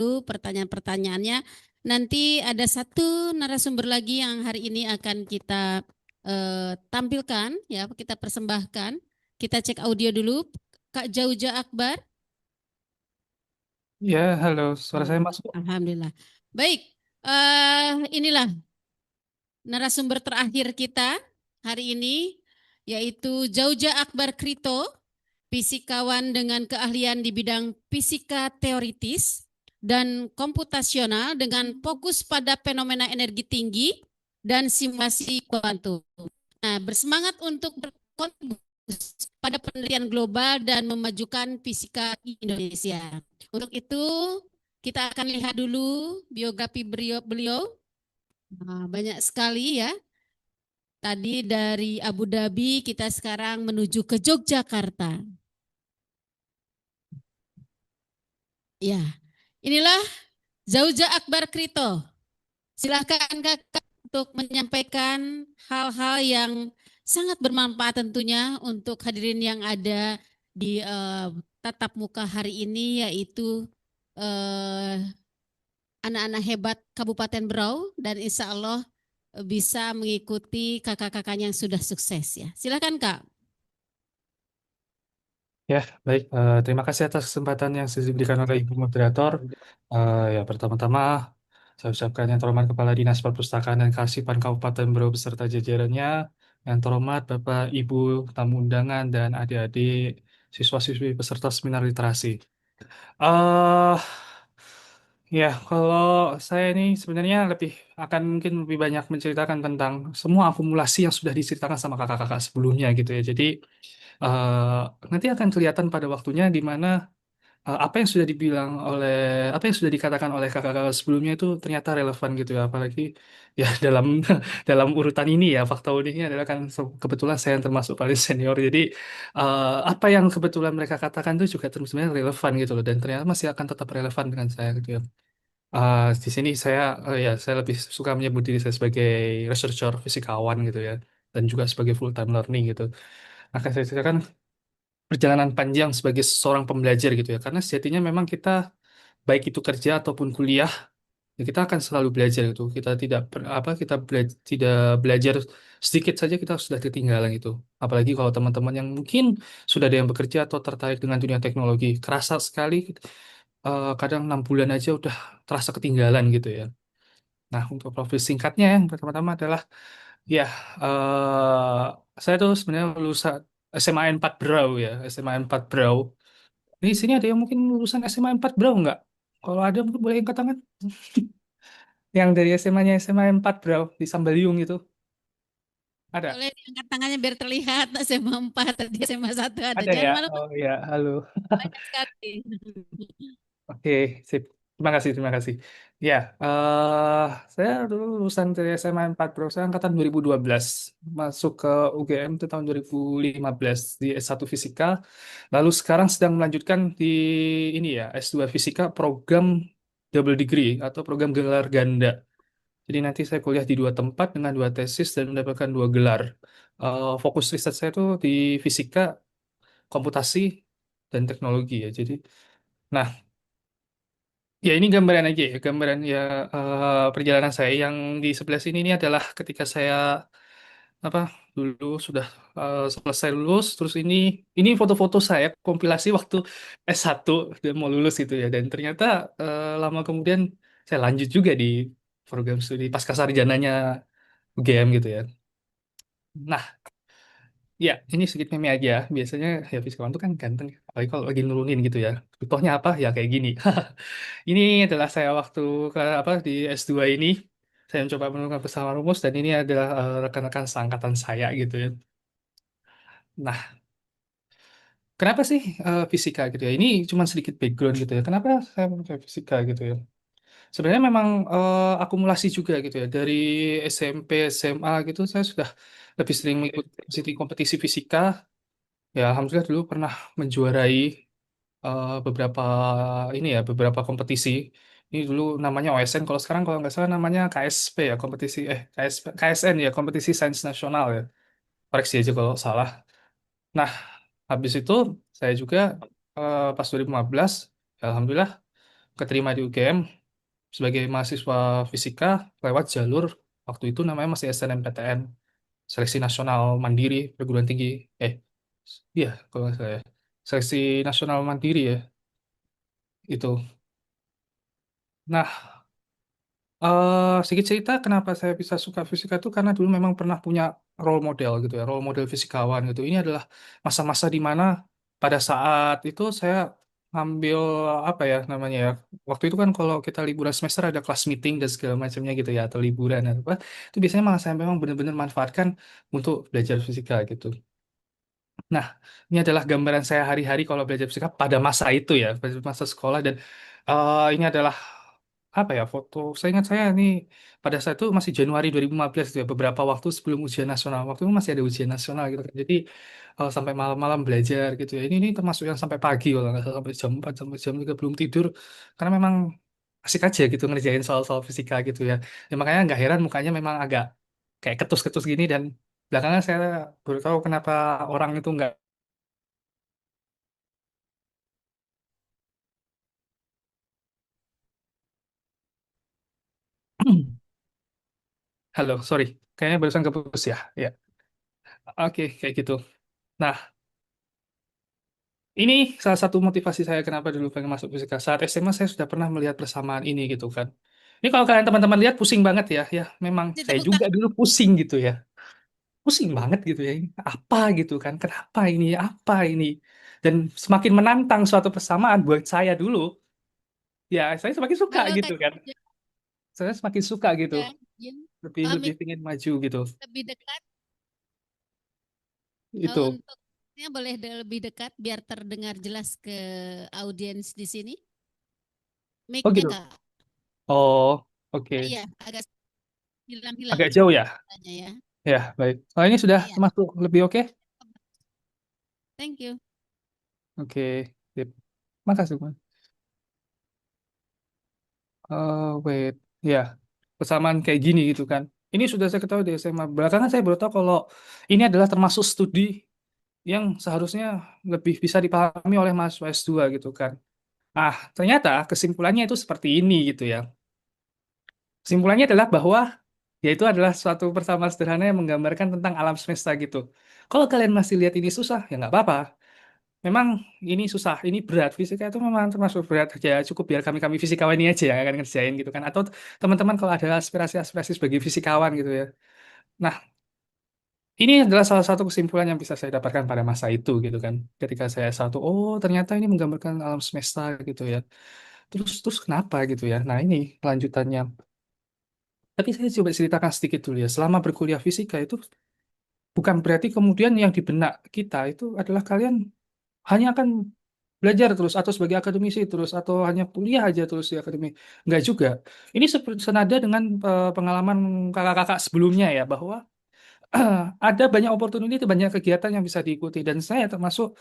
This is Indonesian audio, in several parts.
dulu pertanyaan-pertanyaannya. Nanti ada satu narasumber lagi yang hari ini akan kita tampilkan, ya, kita persembahkan. Kita cek audio dulu. Kak Jauja Akbar. Ya, halo, suara Hmm, saya masuk. Alhamdulillah. Baik, inilah narasumber terakhir kita hari ini, yaitu Jauja Akbar Krito, fisikawan dengan keahlian di bidang fisika teoritis dan komputasional dengan fokus pada fenomena energi tinggi dan simulasi kuantum. Nah, bersemangat untuk berkontribusi pada penelitian global dan memajukan fisika di Indonesia. Untuk itu, kita akan lihat dulu biografi beliau. Nah, banyak sekali ya. Tadi dari Abu Dhabi, kita sekarang menuju ke Yogyakarta. Ya, inilah Zauja Akbar Krito. Silahkan kakak untuk menyampaikan hal-hal yang sangat bermanfaat tentunya untuk hadirin yang ada di tatap muka hari ini, yaitu eh, anak-anak hebat Kabupaten Berau, dan insya Allah bisa mengikuti kakak-kakaknya yang sudah sukses ya. Silakan Kak. Ya, baik. Terima kasih atas kesempatan yang sudah diberikan oleh Ibu Moderator. Ya, pertama-tama saya ucapkan yang terhormat Kepala Dinas Perpustakaan dan Kearsipan Kabupaten Berau beserta jajarannya, yang terhormat Bapak, Ibu, tamu undangan, dan adik-adik siswa-siswi peserta seminar literasi. eh Ya, kalau saya ini sebenarnya mungkin lebih banyak menceritakan tentang semua akumulasi yang sudah diceritakan sama kakak-kakak sebelumnya gitu ya. Jadi nanti akan kelihatan pada waktunya di mana apa yang sudah apa yang sudah dikatakan oleh kakak-kakak sebelumnya itu ternyata relevan gitu ya. Apalagi ya dalam dalam urutan ini ya, fakta uniknya adalah kan kebetulan saya yang termasuk paling senior. Jadi apa yang kebetulan mereka katakan itu juga sebenarnya relevan gitu loh, dan ternyata masih akan tetap relevan dengan saya gitu ya. Di sini saya lebih suka menyebut diri saya sebagai researcher fisikawan gitu ya, dan juga sebagai full time learning gitu. Akan saya ceritakan perjalanan panjang sebagai seorang pembelajar gitu ya, karena sejatinya memang kita baik itu kerja ataupun kuliah, ya kita akan selalu belajar gitu. Kita tidak tidak belajar sedikit saja kita sudah ketinggalan gitu. Apalagi kalau teman-teman yang mungkin sudah ada yang bekerja atau tertarik dengan dunia teknologi, kerasa sekali kadang 6 bulan aja udah terasa ketinggalan gitu ya. Nah, untuk profil singkatnya yang pertama-tama adalah ya, saya tuh sebenarnya lulusan SMA 4 Brau ya, SMA 4 Brau. Di sini ada yang mungkin lulusan SMA 4 Brau nggak? Kalau ada mungkin boleh angkat tangan. Yang dari SMA-nya SMA 4 Brau di Sambaliung itu ada? Boleh diangkat tangannya biar terlihat SMA 4, tadi SMA 1 ada. Ada Jangan ya? malu-malu, Oh ya, halo. banyak sekali. Oke, sip. Terima kasih, terima kasih. Ya, eh saya dulu lulusan dari SMA 4 Bro, saya angkatan 2012. Masuk ke UGM itu tahun 2015 di S1 Fisika. Lalu sekarang sedang melanjutkan di ini ya, S2 Fisika program double degree atau program gelar ganda. Jadi nanti saya kuliah di dua tempat dengan dua tesis dan mendapatkan dua gelar. Fokus riset saya itu di fisika, komputasi, dan teknologi ya. Jadi, nah, ya, ini gambaran aja ya, gambaran ya, perjalanan saya. Yang di sebelah sini ini adalah ketika saya apa dulu sudah selesai lulus, terus ini foto-foto saya kompilasi waktu S1 dan mau lulus itu ya. Dan ternyata lama kemudian saya lanjut juga di program studi pascasarjananya UGM gitu ya. Nah, ya, ini sedikit meme aja. Biasanya ya fisikawan itu kan ganteng, ya. Apalagi kalau lagi nurunin gitu ya. Contohnya apa? Ya kayak gini. Ini adalah saya waktu di S2 ini. Saya mencoba menemukan bersama rumus, dan ini adalah rekan-rekan seangkatan saya gitu ya. Nah, kenapa sih fisika gitu ya? Ini cuma sedikit background gitu ya. Kenapa saya memilih fisika gitu ya? Sebenarnya memang akumulasi juga gitu ya. Dari SMP, SMA gitu saya sudah lebih sering mengikuti kompetisi fisika. Ya, alhamdulillah dulu pernah menjuarai beberapa kompetisi. Ini dulu namanya OSN, kalau sekarang kalau nggak salah namanya KSP ya, KSN ya, kompetisi sains nasional ya. Koreksi aja kalau salah. Nah, habis itu saya juga pas 2015, ya alhamdulillah keterima di UGM sebagai mahasiswa fisika lewat jalur waktu itu namanya masih SNMPTN, Seleksi Nasional Mandiri Perguruan Tinggi. Eh, iya kalau nggak salah ya. Seleksi Nasional Mandiri ya itu. Nah, sedikit cerita kenapa saya bisa suka fisika itu karena dulu memang pernah punya role model gitu ya, role model fisikawan gitu. Ini adalah masa-masa di mana pada saat itu saya ngambil apa ya namanya ya. Waktu itu kan kalau kita liburan semester ada kelas meeting dan segala macamnya gitu ya atau liburan atau apa. Itu biasanya malah saya memang benar-benar manfaatkan untuk belajar fisika gitu. Nah, ini adalah gambaran saya hari-hari kalau belajar fisika pada masa itu ya, pada masa sekolah dan ini adalah apa ya foto. Saya ingat saya ini pada saat itu masih Januari 2015 gitu ya, beberapa waktu sebelum ujian nasional. Waktu itu masih ada ujian nasional gitu kan. Jadi sampai malam-malam belajar gitu ya. Ini termasuk yang sampai pagi kalau nggak salah sampai jam 4 sampai jam 3 belum tidur karena memang asik aja gitu ngerjain soal-soal fisika gitu ya. Ya makanya nggak heran mukanya memang agak kayak ketus-ketus gini dan belakangan saya baru tahu kenapa orang itu nggak. Halo, sorry. Kayaknya barusan kepus ya. Ya, oke, kayak gitu. Nah, ini salah satu motivasi saya kenapa dulu pengen masuk fisika. Saat SMA saya sudah pernah melihat persamaan ini gitu kan. Ini kalau kalian teman-teman lihat pusing banget ya. Ya, memang saya Tepuk juga tangan. dulu pusing gitu ya. Pusing banget gitu ya. Ini apa gitu kan? Kenapa ini? Apa ini? Dan semakin menantang suatu persamaan buat saya dulu, ya saya semakin suka Halo gitu Kak kan. Saya semakin suka gitu. Jajin. Lebih lebih ingin maju gitu. Lebih dekat. Itu. Untuknya boleh lebih dekat biar terdengar jelas ke audiens di sini. Oh Mic-nya gitu. Kak. Oh, oke. Iya, agak hilang-hilang Agak jauh ya. katanya ya. Ya, baik. Oh, ini sudah Iya, termasuk lebih oke? thank you. Oke, sip. Makasih, Mas. Wait. Ya, persamaan kayak gini gitu kan. Ini sudah saya ketahui di SMA. Belakangan saya baru tahu kalau ini adalah termasuk studi yang seharusnya lebih bisa dipahami oleh mahasiswa S2 gitu kan. Ah, ternyata kesimpulannya itu seperti ini gitu ya. Kesimpulannya adalah bahwa yaitu adalah suatu persamaan sederhana yang menggambarkan tentang alam semesta gitu. Kalau kalian masih lihat ini susah, ya nggak apa-apa. Memang ini susah, ini berat. Fisika itu memang termasuk berat aja. Cukup biar kami-kami fisikawan ini aja yang akan ngerjain gitu kan. Atau teman-teman kalau ada aspirasi-aspirasi sebagai fisikawan gitu ya. Nah, ini adalah salah satu kesimpulan yang bisa saya dapatkan pada masa itu gitu kan. Ketika saya satu, oh ternyata ini menggambarkan alam semesta gitu ya. Terus terus kenapa gitu ya? Nah ini kelanjutannya. Tapi saya coba ceritakan sedikit dulu ya. Selama berkuliah fisika itu bukan berarti kemudian yang di benak kita itu adalah kalian hanya akan belajar terus atau sebagai akademisi terus atau hanya kuliah aja terus di akademi. Enggak juga. Ini senada dengan pengalaman kakak-kakak sebelumnya ya bahwa ada banyak opportunity, banyak kegiatan yang bisa diikuti dan saya termasuk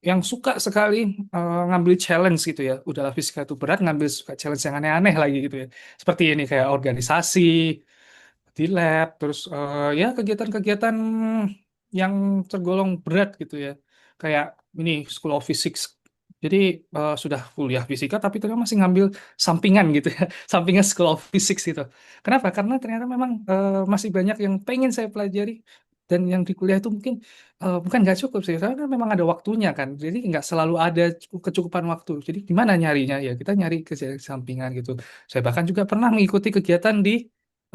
yang suka sekali ngambil challenge gitu ya. Udahlah fisika itu berat, ngambil suka challenge yang aneh-aneh lagi gitu ya. Seperti ini kayak organisasi, di lab, terus ya kegiatan-kegiatan yang tergolong berat gitu ya. Kayak ini School of Physics. Jadi sudah kuliah fisika tapi ternyata masih ngambil sampingan gitu ya, sampingan School of Physics gitu. Kenapa? Karena ternyata memang masih banyak yang pengen saya pelajari dan yang di kuliah itu mungkin bukan nggak cukup sih, karena memang ada waktunya kan. Jadi nggak selalu ada kecukupan waktu. Jadi gimana nyarinya ya? Kita nyari kerja sampingan gitu. Saya bahkan juga pernah mengikuti kegiatan di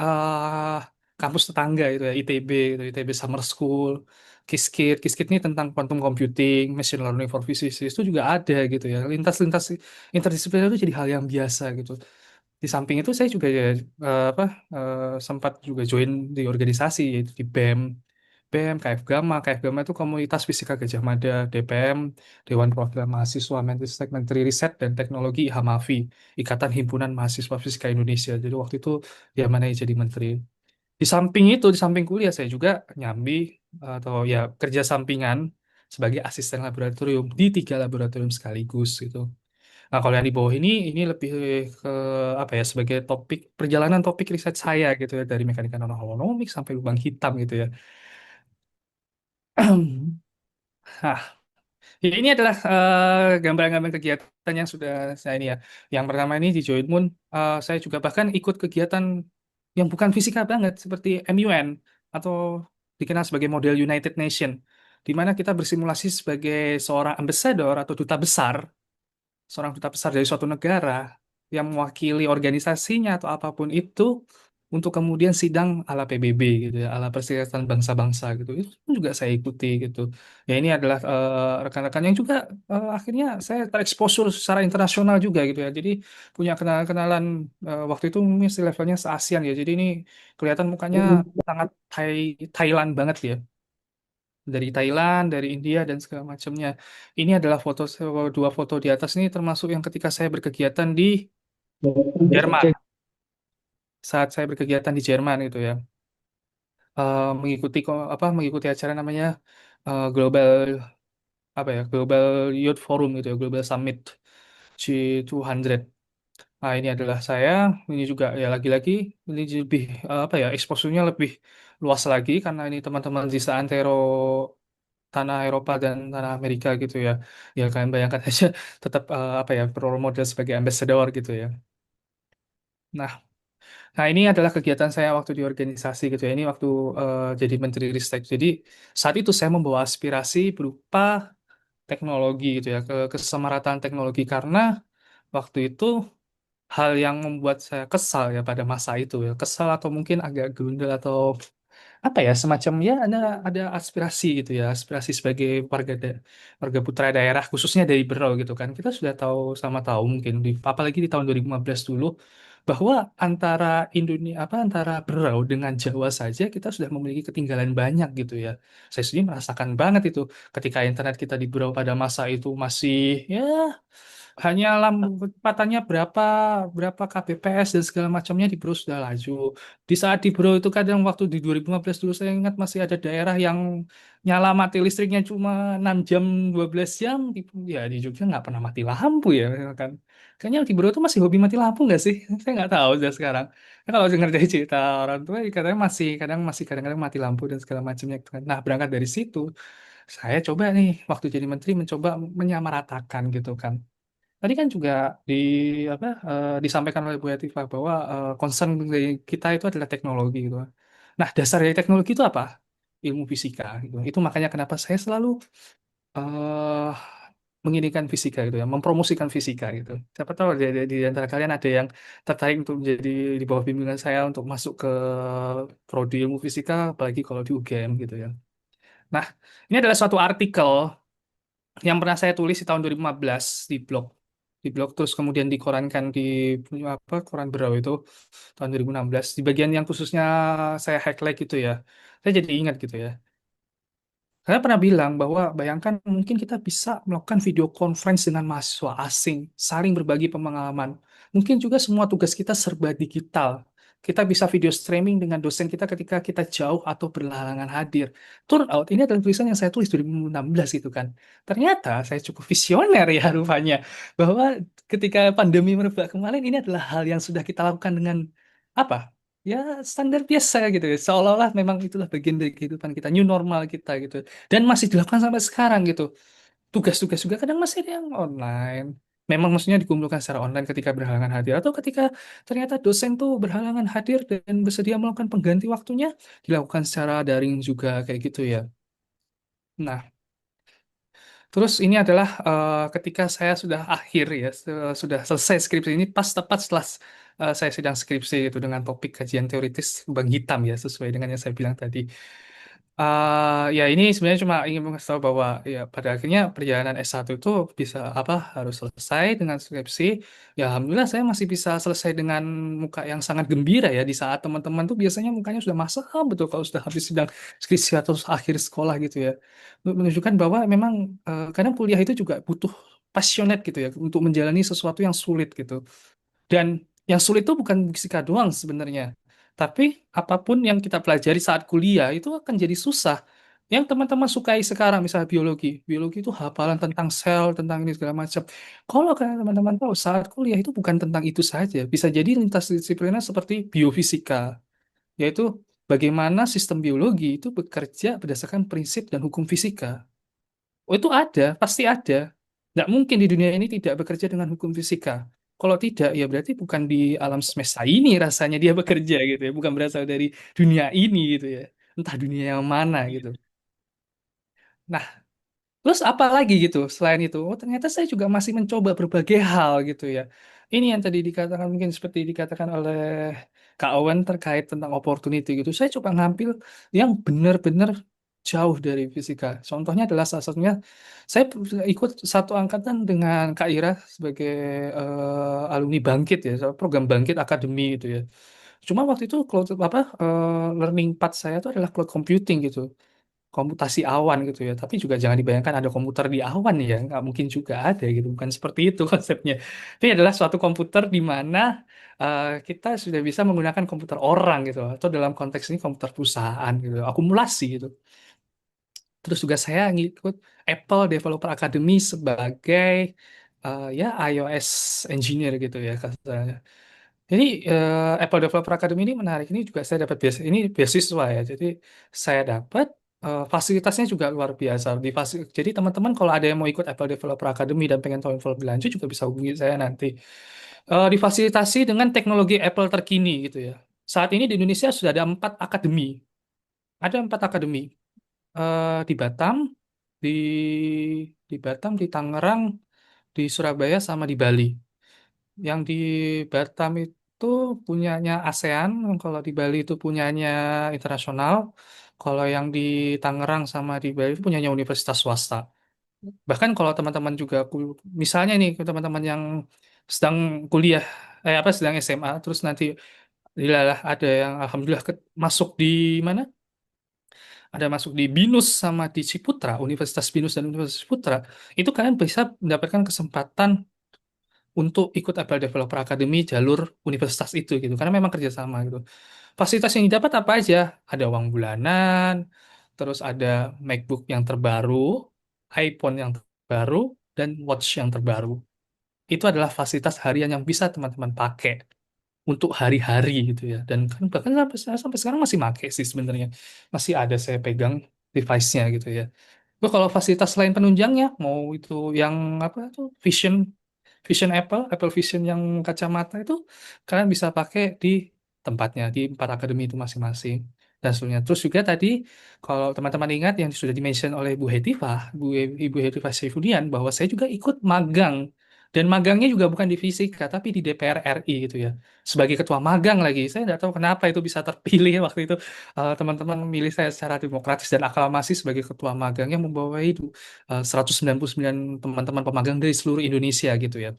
eh kampus tetangga itu ya ITB itu ITB Summer School Qiskit Qiskit ini tentang quantum computing machine learning for physicists itu juga ada gitu ya lintas-lintas interdisipliner itu jadi hal yang biasa gitu di samping itu saya juga ya, sempat juga join di organisasi yaitu di BEM BEM KF Gamma itu komunitas fisika Gajah Mada DPM Dewan Perwakilan Mahasiswa Menristek Menteri Riset dan Teknologi Hamafi Ikatan Himpunan Mahasiswa Fisika Indonesia jadi waktu itu dia mana jadi menteri di samping itu, di samping kuliah, saya juga nyambi atau ya kerja sampingan sebagai asisten laboratorium di 3 laboratorium sekaligus gitu. Nah, kalau yang di bawah ini lebih ke apa ya sebagai topik perjalanan topik riset saya gitu ya dari mekanika non-holonomik sampai lubang hitam gitu ya. Nah, Ya, ini adalah gambaran-gambaran kegiatan yang sudah saya ini ya. Yang pertama ini di Join Moon, saya juga bahkan ikut kegiatan yang bukan fisika banget seperti MUN atau dikenal sebagai model United Nation, di mana kita bersimulasi sebagai seorang ambassador atau duta besar, seorang duta besar dari suatu negara yang mewakili organisasinya atau apapun itu untuk kemudian sidang ala PBB gitu ya, ala Perserikatan Bangsa-Bangsa gitu. Itu pun juga saya ikuti gitu. Ya ini adalah rekan-rekan yang juga akhirnya saya tereksposur secara internasional juga gitu ya. Jadi punya kenalan-kenalan waktu itu mungkin levelnya se-ASEAN ya. Jadi ini kelihatan mukanya sangat Thailand banget ya, dari Thailand, dari India dan segala macamnya. Ini adalah dua foto di atas ini termasuk yang ketika saya berkegiatan di Jerman. Saat saya berkegiatan di Jerman itu ya, mengikuti acara namanya Global Global Youth Forum gitu ya, Global Summit G200. Nah, ini adalah saya. Ini juga ya lagi-lagi ini lebih eksposurnya lebih luas lagi karena ini teman-teman di seantero tanah Eropa dan tanah Amerika gitu ya. Ya kalian bayangkan aja tetap role model sebagai ambassador gitu ya. Nah, ini adalah kegiatan saya waktu di organisasi gitu ya. Ini waktu jadi Menteri Ristek. Jadi saat itu saya membawa aspirasi berupa teknologi gitu ya, kesemarataan teknologi karena waktu itu hal yang membuat saya kesal ya pada masa itu ya, kesal atau mungkin agak grundel atau semacam ya ada aspirasi gitu ya, aspirasi sebagai warga putra daerah khususnya dari Berau gitu kan, kita sudah tahu mungkin apalagi di tahun 2015 dulu bahwa antara antara Berau dengan Jawa saja kita sudah memiliki ketinggalan banyak gitu ya. Saya sendiri merasakan banget itu ketika internet kita di Berau pada masa itu masih ya hanya kecepatannya berapa berapa kbps dan segala macamnya di Bro sudah laju. Di saat di Bro itu kadang waktu di 2015 dulu saya ingat masih ada daerah yang nyala mati listriknya cuma 6 jam 12 jam ya di Jogja nggak pernah mati lampu ya kan. Kayaknya di Bro itu masih hobi mati lampu nggak sih? Saya nggak tahu sudah sekarang. Nah, kalau dengar dari cerita orang tua katanya masih kadang-kadang mati lampu dan segala macamnya gitu kan. Nah, berangkat dari situ saya coba nih waktu jadi menteri mencoba menyamaratakan gitu kan. Tadi kan juga disampaikan oleh Bu Yatifah bahwa concern dari kita itu adalah teknologi gitu. Nah, dasar dari teknologi itu apa? Ilmu fisika gitu. Itu makanya kenapa saya selalu eh menginikan fisika gitu ya, mempromosikan fisika gitu. Siapa tahu di antara kalian ada yang tertarik untuk menjadi di bawah bimbingan saya untuk masuk ke prodi ilmu fisika, apalagi kalau di UGM gitu ya. Nah, ini adalah suatu artikel yang pernah saya tulis di tahun 2015 di blog. Di blog terus kemudian dikorankan di koran Berau itu tahun 2016. Di bagian yang khususnya saya highlight gitu ya. Saya jadi ingat gitu ya. Saya pernah bilang bahwa bayangkan mungkin kita bisa melakukan video conference dengan mahasiswa asing, saling berbagi pengalaman. Mungkin juga semua tugas kita serba digital. Kita bisa video streaming dengan dosen kita ketika kita jauh atau berhalangan hadir. Turn out, ini adalah tulisan yang saya tulis 2016 gitu kan. Ternyata saya cukup visioner ya rupanya. Bahwa ketika pandemi merebak kemarin, ini adalah hal yang sudah kita lakukan dengan apa? Ya standar biasa gitu ya. Seolah-olah memang itulah bagian dari kehidupan kita, new normal kita gitu. Dan masih dilakukan sampai sekarang gitu. Tugas-tugas juga kadang masih ada yang online. Memang maksudnya dikumpulkan secara online ketika berhalangan hadir atau ketika ternyata dosen tuh berhalangan hadir dan bersedia melakukan pengganti waktunya dilakukan secara daring juga kayak gitu ya. Nah, terus ini adalah ketika saya sudah akhir ya, sudah selesai skripsi ini pas tepat setelah saya sedang skripsi itu dengan topik kajian teoritis lubang hitam ya, sesuai dengan yang saya bilang tadi. Ya ini sebenarnya cuma ingin mengasih tahu bahwa ya pada akhirnya perjalanan S1 itu bisa harus selesai dengan skripsi. Ya alhamdulillah saya masih bisa selesai dengan muka yang sangat gembira ya di saat teman-teman tuh biasanya mukanya sudah masam betul kalau sudah habis sidang skripsi atau akhir sekolah gitu ya. Menunjukkan bahwa memang kadang kuliah itu juga butuh passionate gitu ya untuk menjalani sesuatu yang sulit gitu. Dan yang sulit itu bukan fisika doang sebenarnya. Tapi apapun yang kita pelajari saat kuliah itu akan jadi susah. Yang teman-teman sukai sekarang, misalnya biologi. Biologi itu hafalan tentang sel, tentang ini segala macam. Kalau kalian teman-teman tahu, saat kuliah itu bukan tentang itu saja. Bisa jadi lintas disipliner seperti biofisika. Yaitu bagaimana sistem biologi itu bekerja berdasarkan prinsip dan hukum fisika. Oh, itu ada, pasti ada. Nggak mungkin di dunia ini tidak bekerja dengan hukum fisika. Kalau tidak, ya berarti bukan di alam semesta ini rasanya dia bekerja gitu ya, bukan berasal dari dunia ini gitu ya. Entah dunia yang mana gitu. Nah, terus apa lagi gitu selain itu? Oh, ternyata saya juga masih mencoba berbagai hal gitu ya. Ini yang tadi dikatakan mungkin seperti dikatakan oleh Kak Owen terkait tentang opportunity gitu. Saya coba ngambil yang benar-benar jauh dari fisika. Contohnya adalah salah satunya saya ikut satu angkatan dengan Kak Ira sebagai alumni Bangkit ya, program Bangkit Akademi gitu ya. Cuma waktu itu cloud apa learning path saya itu adalah cloud computing gitu, komputasi awan gitu ya. Tapi juga jangan dibayangkan ada komputer di awan ya, nggak mungkin juga ada gitu. Bukan seperti itu konsepnya. Ini adalah suatu komputer di mana kita sudah bisa menggunakan komputer orang gitu, atau dalam konteks ini komputer perusahaan gitu, akumulasi gitu. Terus juga saya ngikut Apple Developer Academy sebagai ya iOS engineer gitu ya kasarnya. Jadi Apple Developer Academy ini menarik. Ini juga saya dapat ini beasiswa ya. Jadi saya dapat fasilitasnya juga luar biasa. Jadi teman-teman kalau ada yang mau ikut Apple Developer Academy dan pengen tahu info lebih lanjut juga bisa hubungi saya nanti. Difasilitasi dengan teknologi Apple terkini gitu ya. Saat ini di Indonesia sudah ada 4 akademi. Ada 4 akademi di Batam, di di Tangerang, di Surabaya sama di Bali. Yang di Batam itu punyanya ASEAN, kalau di Bali itu punyanya internasional, kalau yang di Tangerang sama di Bali itu punyanya universitas swasta. Bahkan kalau teman-teman juga, misalnya nih teman-teman yang sedang kuliah, apa sedang SMA, terus nanti dilalah ada yang alhamdulillah masuk di mana? Ada masuk di BINUS sama di Ciputra, Universitas BINUS dan Universitas Ciputra, itu kalian bisa mendapatkan kesempatan untuk ikut Apple Developer Academy jalur universitas itu gitu karena memang kerjasama gitu. Fasilitas yang didapat apa aja? Ada uang bulanan, terus ada MacBook yang terbaru, iPhone yang terbaru, dan watch yang terbaru. Itu adalah fasilitas harian yang bisa teman-teman pakai untuk hari-hari gitu ya. Dan kan bahkan sampai sekarang masih pakai sih sebenarnya. Masih ada saya pegang device-nya gitu ya. Terus kalau fasilitas lain penunjangnya, mau itu yang apa tuh Vision Vision Apple Vision yang kacamata itu kalian bisa pakai di tempatnya di 4 akademi itu masing-masing dan seterusnya. Terus juga tadi kalau teman-teman ingat yang sudah dimention oleh Bu Hetifah, Ibu Hetifah Saifudian bahwa saya juga ikut magang dan magangnya juga bukan di fisika tapi di DPR RI gitu ya. Sebagai ketua magang lagi. Saya tidak tahu kenapa itu bisa terpilih waktu itu. Teman-teman memilih saya secara demokratis dan aklamasi sebagai ketua magang yang membawai 199 teman-teman pemagang dari seluruh Indonesia gitu ya.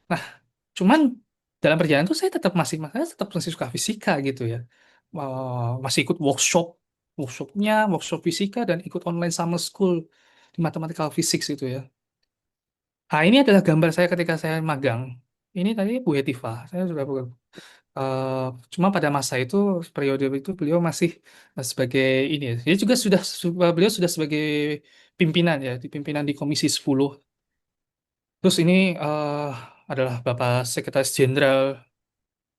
Nah, cuman dalam perjalanan itu saya tetap masih suka fisika gitu ya. Masih ikut workshop fisika dan ikut online summer school di mathematical physics itu ya. Nah, ini adalah gambar saya ketika saya magang. Ini tadi Bu Hetiva. Saya sudah eh, cuma pada masa itu periode itu beliau masih sebagai ini ya. Dia juga beliau sudah sebagai pimpinan ya, di pimpinan di Komisi 10. Terus ini adalah Bapak Sekretaris Jenderal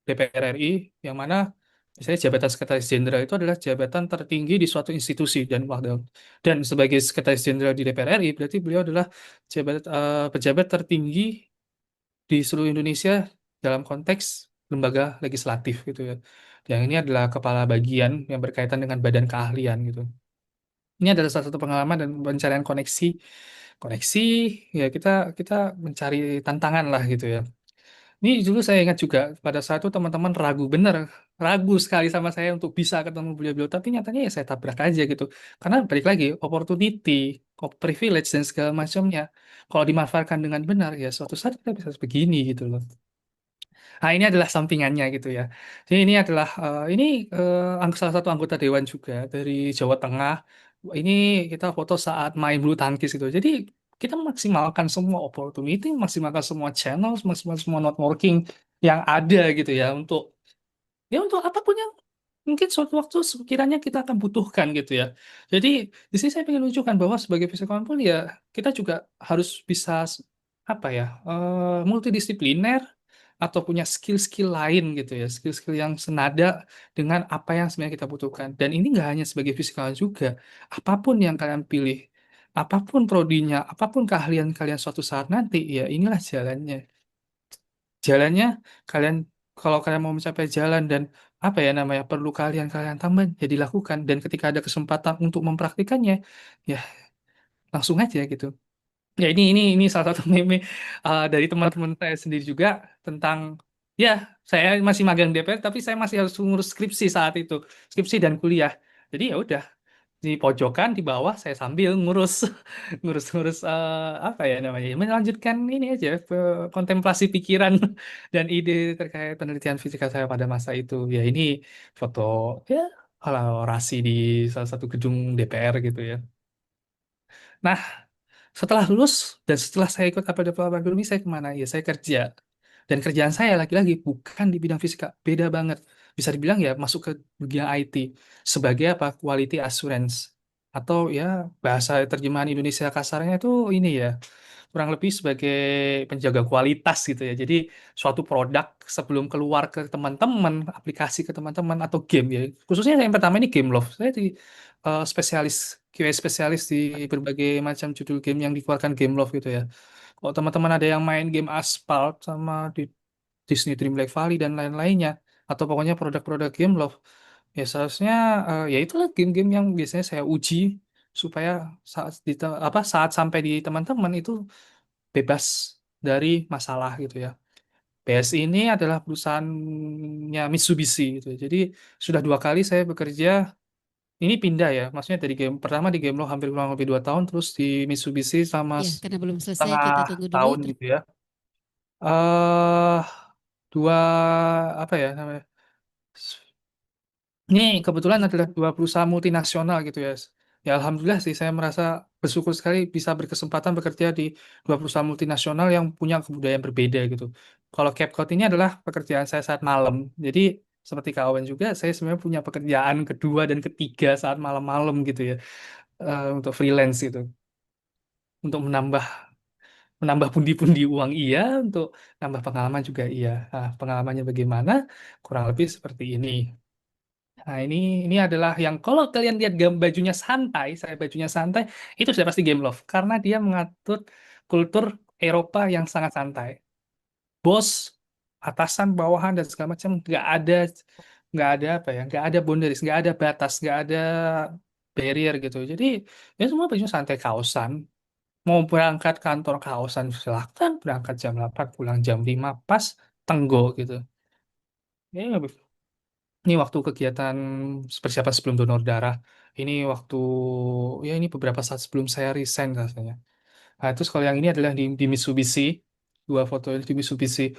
DPR RI, yang mana misalnya jabatan Sekretaris Jenderal itu adalah jabatan tertinggi di suatu institusi dan sebagai Sekretaris Jenderal di DPR RI berarti beliau adalah pejabat tertinggi di seluruh Indonesia dalam konteks lembaga legislatif gitu ya. Yang ini adalah kepala bagian yang berkaitan dengan badan keahlian gitu. Ini adalah salah satu pengalaman dan pencarian koneksi. Koneksi ya kita kita mencari tantangan lah gitu ya. Ini dulu saya ingat juga pada saat itu teman-teman ragu sekali sama saya untuk bisa ketemu beliau-beliau. Tapi nyatanya ya saya tabrak aja gitu. Karena balik lagi, opportunity, privilege dan segala macamnya. Kalau dimanfaatkan dengan benar ya suatu saat kita bisa begini gitu loh. Nah, ini adalah sampingannya gitu ya. Jadi ini adalah salah satu anggota dewan juga dari Jawa Tengah. Ini kita foto saat main bulu tangkis gitu. Jadi kita maksimalkan semua opportunity, maksimalkan semua channel, maksimalkan semua networking yang ada gitu ya untuk apapun yang mungkin suatu waktu sekiranya kita akan butuhkan gitu ya. Jadi di sini saya ingin menunjukkan bahwa sebagai fisikawan pun ya kita juga harus bisa apa ya multidisipliner atau punya skill-skill lain gitu ya, skill-skill yang senada dengan apa yang sebenarnya kita butuhkan. Dan ini nggak hanya sebagai fisikawan juga, apapun yang kalian pilih, apapun prodinya, apapun keahlian kalian suatu saat nanti, ya inilah jalannya. Jalannya kalian, kalau kalian mau mencapai jalan dan apa ya namanya, perlu kalian tambah, jadi lakukan. Dan ketika ada kesempatan untuk mempraktikannya, ya langsung aja gitu. Ya ini salah satu meme dari teman-teman saya sendiri juga tentang, ya saya masih magang DPR tapi saya masih harus ngurus skripsi saat itu, skripsi dan kuliah. Jadi ya udah, di pojokan di bawah saya sambil ngurus ngurus-ngurus apa ya namanya, melanjutkan ini aja, kontemplasi pikiran dan ide terkait penelitian fisika saya pada masa itu. Ya ini foto, ya ala orasi di salah satu gedung DPR gitu ya. Nah, setelah lulus dan setelah saya ikut apel development akademi, saya kemana? Ya saya kerja. Dan kerjaan saya lagi-lagi bukan di bidang fisika, beda banget. Bisa dibilang ya masuk ke bagian IT sebagai apa? Quality assurance, atau ya bahasa terjemahan Indonesia kasarnya itu ini ya, kurang lebih sebagai penjaga kualitas gitu ya. Jadi suatu produk sebelum keluar ke teman-teman, aplikasi ke teman-teman atau game ya. Khususnya yang pertama ini Game Loft. Saya di spesialis QA spesialis di berbagai macam judul game yang dikeluarkan Game Loft gitu ya. Kalau teman-teman ada yang main game Asphalt sama di Disney Dreamlight Valley dan lain-lainnya, atau pokoknya produk-produk game Loft, ya seharusnya ya itulah game-game yang biasanya saya uji supaya saat sampai di teman-teman itu bebas dari masalah gitu ya. PSI ini adalah perusahaannya Mitsubishi gitu ya. Jadi sudah 2 kali saya bekerja, ini pindah ya, maksudnya dari game pertama di Gameloft hampir kurang lebih 2 tahun, terus di Mitsubishi sama Ya, karena belum selesai setengah kita tunggu dulu. tahun gitu ya. eh dua apa ya namanya? Ini kebetulan adalah 2 perusahaan multinasional gitu ya. Ya alhamdulillah sih, saya merasa bersyukur sekali bisa berkesempatan bekerja di 2 perusahaan multinasional yang punya kebudayaan berbeda gitu. Kalau CapCut ini adalah pekerjaan saya saat malam. Jadi seperti kawan juga, saya sebenarnya punya pekerjaan kedua dan ketiga saat malam-malam gitu ya, untuk freelance itu, untuk menambah menambah pundi-pundi uang iya, untuk nambah pengalaman juga iya. Nah, pengalamannya bagaimana? Kurang lebih seperti ini. Nah, ini adalah yang kalau kalian lihat bajunya santai, saya bajunya santai, itu sudah pasti Game Love karena dia mengatur kultur Eropa yang sangat santai. Bos, atasan, bawahan dan segala macam nggak ada apa ya, nggak ada boundaries, nggak ada batas, nggak ada barrier gitu. Jadi ya semua bajunya santai, kaosan. Mau berangkat kantor kaosan silahkan, berangkat jam 8 pulang jam 5 pas, tenggo gitu. Ya, ini waktu kegiatan persiapan sebelum donor darah. Ini waktu, ya ini beberapa saat sebelum saya resign rasanya. Nah, terus kalau yang ini adalah di Mitsubishi. 2 foto di Mitsubishi.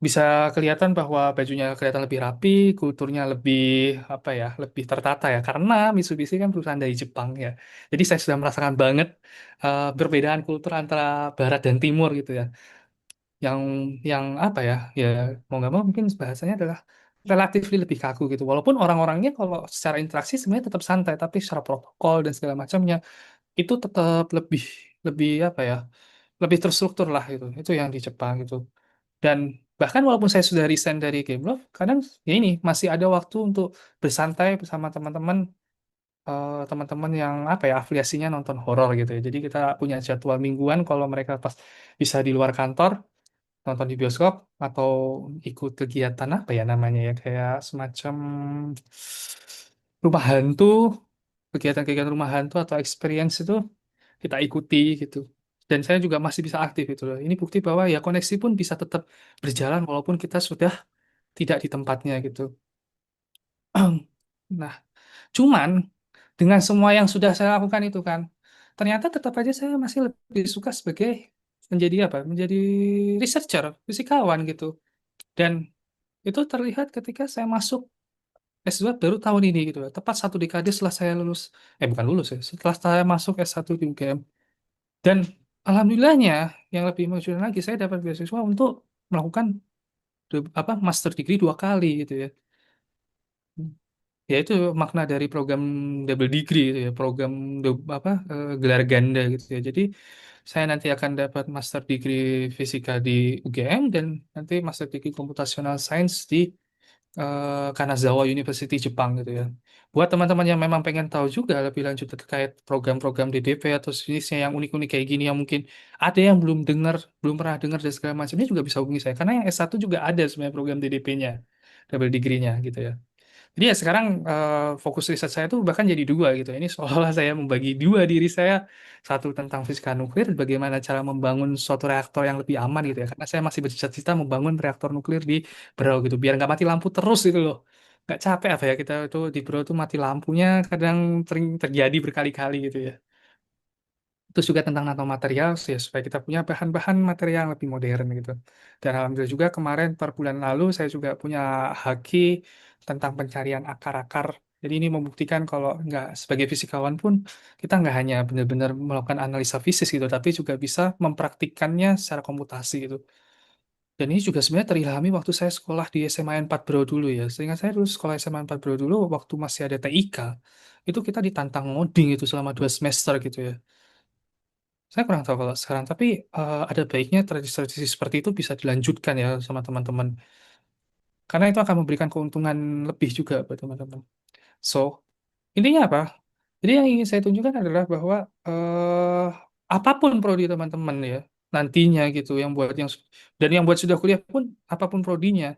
Bisa kelihatan bahwa bajunya kelihatan lebih rapi, kulturnya lebih apa ya, lebih tertata ya. Karena Mitsubishi kan perusahaan dari Jepang ya. Jadi saya sudah merasakan banget perbedaan kultur antara Barat dan Timur gitu ya, yang yang apa ya, ya mau nggak mau mungkin bahasanya adalah relatif lebih kaku gitu, walaupun orang-orangnya kalau secara interaksi sebenarnya tetap santai, tapi secara protokol dan segala macamnya itu tetap lebih lebih apa ya, lebih terstruktur lah itu yang di Jepang gitu. Dan bahkan walaupun saya sudah resign dari Gameloft, kadang ya ini masih ada waktu untuk bersantai bersama teman-teman, teman-teman yang apa ya, afiliasinya nonton horor gitu ya. Jadi kita punya jadwal mingguan kalau mereka pas bisa di luar kantor nonton di bioskop, atau ikut kegiatan apa ya namanya ya, kayak semacam rumah hantu, kegiatan-kegiatan rumah hantu atau experience itu kita ikuti gitu. Dan saya juga masih bisa aktif itu loh. Ini bukti bahwa ya koneksi pun bisa tetap berjalan walaupun kita sudah tidak di tempatnya gitu. Nah, cuman dengan semua yang sudah saya lakukan itu kan, ternyata tetap aja saya masih lebih suka sebagai menjadi apa? Menjadi researcher, fisikawan gitu. Dan itu terlihat ketika saya masuk S2 baru tahun ini gitu ya. Tepat 1 dekade setelah saya lulus. Bukan lulus ya. Setelah saya masuk S1 di UGM. Dan alhamdulillahnya yang lebih mengejutkan lagi, saya dapat beasiswa untuk melakukan master degree 2 kali gitu ya. Ya itu makna dari program double degree gitu ya, program gelar ganda gitu ya. Jadi saya nanti akan dapat master degree fisika di UGM dan nanti master degree computational science di Kanazawa University Jepang gitu ya. Buat teman-teman yang memang pengen tahu juga lebih lanjut terkait program-program DDP atau jenisnya yang unik-unik kayak gini yang mungkin ada yang belum dengar, belum pernah dengar dan segala macamnya juga bisa hubungi saya. Karena yang S1 juga ada sebenarnya program DDP-nya, double degree-nya gitu ya. Jadi ya sekarang fokus riset saya tuh bahkan jadi dua gitu. Ini seolah-olah saya membagi dua diri saya, satu tentang fisika nuklir, bagaimana cara membangun suatu reaktor yang lebih aman gitu ya. Karena saya masih bercita-cita membangun reaktor nuklir di Berau gitu, biar nggak mati lampu terus gitu loh. Nggak capek apa ya kita tuh di Berau tuh mati lampunya kadang sering terjadi berkali-kali gitu ya. Terus juga tentang nanomaterial ya supaya kita punya bahan-bahan material yang lebih modern gitu. Dan alhamdulillah juga kemarin per bulan lalu saya juga punya haki tentang pencarian akar-akar. Jadi ini membuktikan kalau nggak sebagai fisikawan pun kita nggak hanya benar-benar melakukan analisa fisik gitu, tapi juga bisa mempraktikkannya secara komputasi gitu. Dan ini juga sebenarnya terilhami waktu saya sekolah di SMA 4 Bro dulu ya. Seingat saya dulu sekolah SMA 4 Bro dulu waktu masih ada TIK, itu kita ditantang ngoding itu selama 2 semester gitu ya. Saya kurang tahu kalau sekarang, tapi ada baiknya tradisi-tradisi seperti itu bisa dilanjutkan ya sama teman-teman. Karena itu akan memberikan keuntungan lebih juga buat teman-teman. So, intinya apa? Jadi yang ingin saya tunjukkan adalah bahwa apapun prodi teman-teman ya, nantinya gitu, dan yang buat sudah kuliah pun apapun prodinya,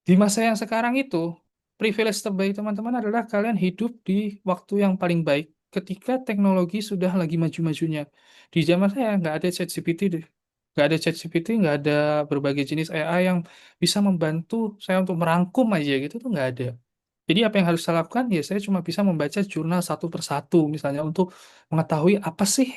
di masa yang sekarang itu, privilege terbaik teman-teman adalah kalian hidup di waktu yang paling baik ketika teknologi sudah lagi maju-majunya. Di zaman saya nggak ada ChatGPT deh. Nggak ada ChatGPT, nggak ada berbagai jenis AI yang bisa membantu saya untuk merangkum aja gitu tuh nggak ada. Jadi apa yang harus saya lakukan? Ya saya cuma bisa membaca jurnal satu persatu misalnya untuk mengetahui apa sih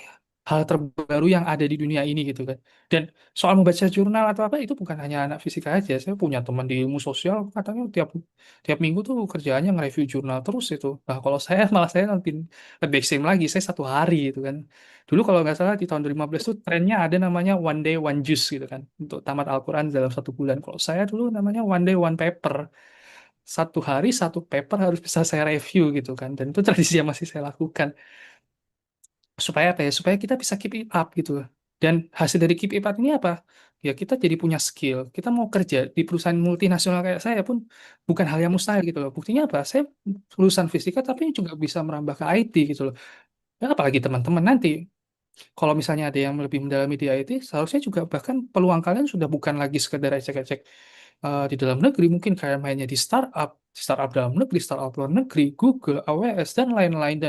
hal terbaru yang ada di dunia ini gitu kan. Dan soal membaca jurnal atau apa itu bukan hanya anak fisika aja. Saya punya teman di ilmu sosial katanya tiap tiap minggu tuh kerjaannya nge-review jurnal terus itu. Nah kalau saya malah saya lebih ekstrim lagi. Saya 1 hari gitu kan. Dulu kalau nggak salah di tahun 2015 tuh trennya ada namanya one day one juice gitu kan. Untuk tamat Al-Quran dalam 1 bulan. Kalau saya dulu namanya one day one paper. 1 hari 1 paper harus bisa saya review gitu kan. Dan itu tradisi yang masih saya lakukan supaya apa ya supaya kita bisa keep it up gitu. Dan hasil dari keep it up ini apa ya, kita jadi punya skill, kita mau kerja di perusahaan multinasional kayak saya pun bukan hal yang mustahil gitu loh. Buktinya apa, saya lulusan fisika tapi juga bisa merambah ke IT gitu loh. Dan apalagi teman-teman nanti kalau misalnya ada yang lebih mendalami di IT, seharusnya juga bahkan peluang kalian sudah bukan lagi sekedar ecek-ecek di dalam negeri, mungkin kayak mainnya di startup dalam negeri, startup luar negeri, Google, AWS, dan lain-lain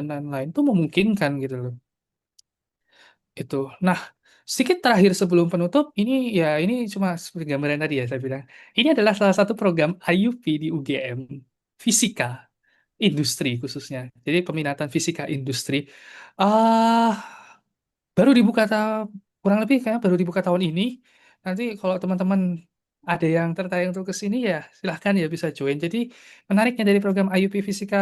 itu memungkinkan gitu loh. Itu. Nah, sedikit terakhir sebelum penutup, ini cuma seperti gambaran tadi ya saya bilang. Ini adalah salah satu program IUP di UGM, fisika industri khususnya. Jadi peminatan fisika industri. Ah, baru dibuka kurang lebih kayak baru dibuka tahun ini. Nanti kalau teman-teman ada yang tertarik untuk ke sini ya silahkan ya bisa join. Jadi menariknya dari program IUP Fisika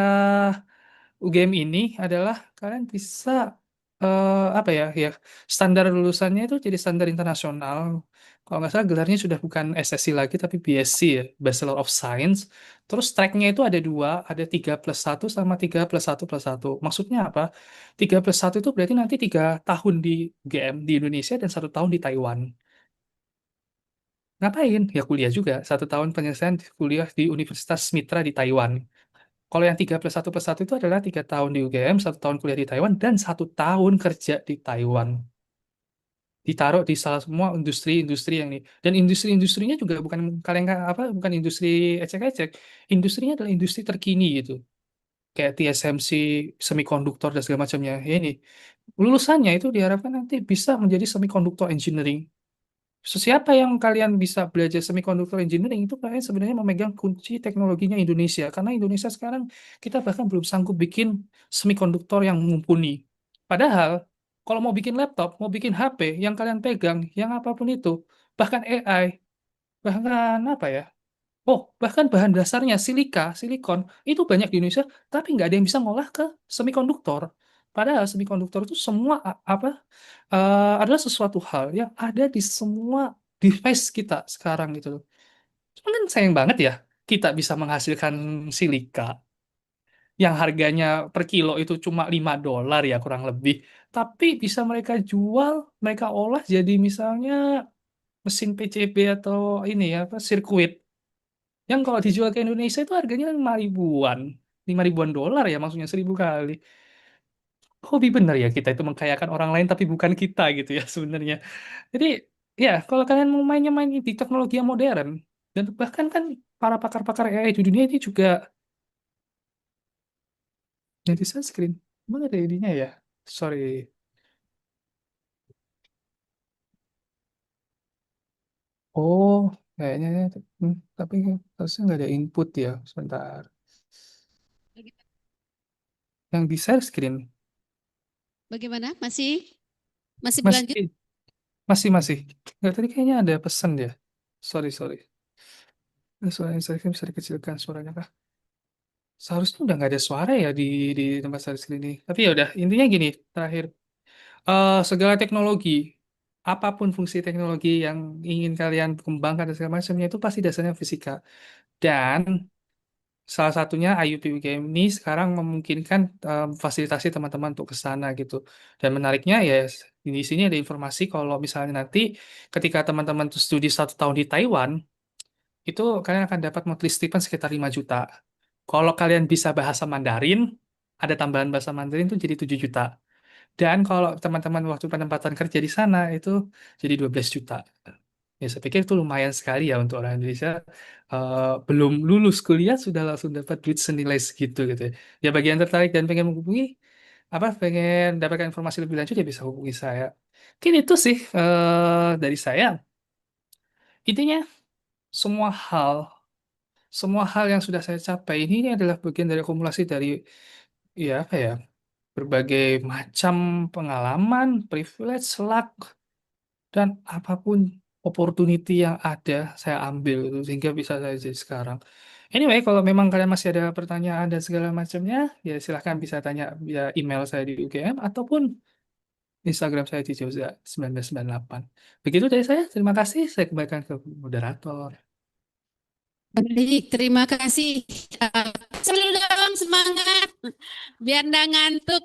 UGM ini adalah kalian bisa apa ya ya standar lulusannya itu jadi standar internasional. Kalau nggak salah gelarnya sudah bukan SSC lagi tapi BSc ya, Bachelor of Science. Terus tracknya itu ada dua, ada 3+1 sama 3+1+1. Maksudnya apa? 3+1 itu berarti nanti 3 tahun di UGM di Indonesia dan 1 tahun di Taiwan. Ngapain? Ya kuliah juga. 1 tahun penyelesaian kuliah di Universitas Mitra di Taiwan. Kalau yang 3+1+1 itu adalah 3 tahun di UGM, 1 tahun kuliah di Taiwan, dan 1 tahun kerja di Taiwan. Ditaruh di salah semua industri-industri yang ini. Dan industri-industrinya juga bukan kalian apa, bukan industri ecek-ecek. Industrinya adalah industri terkini gitu. Kayak TSMC, semikonduktor dan segala macamnya. Ya ini lulusannya itu diharapkan nanti bisa menjadi semikonduktor engineering. So, siapa yang kalian bisa belajar semiconductor engineering itu kalian sebenarnya memegang kunci teknologinya Indonesia. Karena Indonesia sekarang kita bahkan belum sanggup bikin semikonduktor yang mumpuni. Padahal kalau mau bikin laptop, mau bikin HP, yang kalian pegang, yang apapun itu, bahkan AI, bahkan apa ya? Oh, bahkan bahan dasarnya silikon, itu banyak di Indonesia, tapi nggak ada yang bisa ngolah ke semikonduktor. Padahal semikonduktor itu semua adalah sesuatu hal yang ada di semua device kita sekarang gitu loh. Cuman kan sayang banget ya, kita bisa menghasilkan silika yang harganya per kilo itu cuma $5 ya kurang lebih. Tapi bisa mereka jual, mereka olah jadi misalnya mesin PCB atau ini ya, apa, sirkuit. Yang kalau dijual ke Indonesia itu harganya 5 ribuan. 5 ribuan dolar ya, maksudnya 1000 kali. Hobi bener ya kita itu mengkayakan orang lain tapi bukan kita gitu ya sebenarnya. Jadi ya kalau kalian mau mainnya main di teknologi yang modern dan bahkan kan para pakar-pakar AI di dunia ini juga jadi sunscreen. Emang ada ininya ya? Sorry. Oh, kayaknya tapi harusnya nggak ada input ya. Sebentar. Yang di share screen Bagaimana? Masih masih berlanjut? masih masih. Nggak, tadi kayaknya ada pesan ya. Sorry sorry. Suara Instagram bisa dikecilkan suaranya kah? Seharusnya udah nggak ada suara ya di tempat share screen ini. Tapi ya udah, intinya gini, terakhir. Segala teknologi, apapun fungsi teknologi yang ingin kalian kembangkan dan segala macamnya itu pasti dasarnya fisika. Dan salah satunya IUP UGM ini sekarang memungkinkan fasilitasi teman-teman untuk ke sana gitu. Dan menariknya ya di sini ada informasi kalau misalnya nanti ketika teman-teman tuh studi 1 tahun di Taiwan, itu kalian akan dapat monthly stipend sekitar 5 juta. Kalau kalian bisa bahasa Mandarin, ada tambahan bahasa Mandarin tuh jadi 7 juta. Dan kalau teman-teman waktu penempatan kerja di sana itu jadi 12 juta. Ya, saya pikir itu lumayan sekali ya untuk orang Indonesia. Belum lulus kuliah sudah langsung dapat duit senilai segitu gitu ya. Ya bagi yang tertarik dan pengen menghubungi, pengen dapatkan informasi lebih lanjut ya bisa hubungi saya. Mungkin itu sih dari saya. Intinya semua hal, semua hal yang sudah saya capai ini adalah bagian dari akumulasi dari ya apa ya berbagai macam pengalaman, privilege, luck, dan apapun opportunity yang ada saya ambil gitu, sehingga bisa saya jadi sekarang. Anyway, kalau memang kalian masih ada pertanyaan dan segala macamnya, ya silahkan bisa tanya via email saya di UGM ataupun Instagram saya di Jauza1998. Begitu dari saya, terima kasih. Saya kembalikan ke moderator. Baik, terima kasih. Selalu dong semangat biar nggak ngantuk.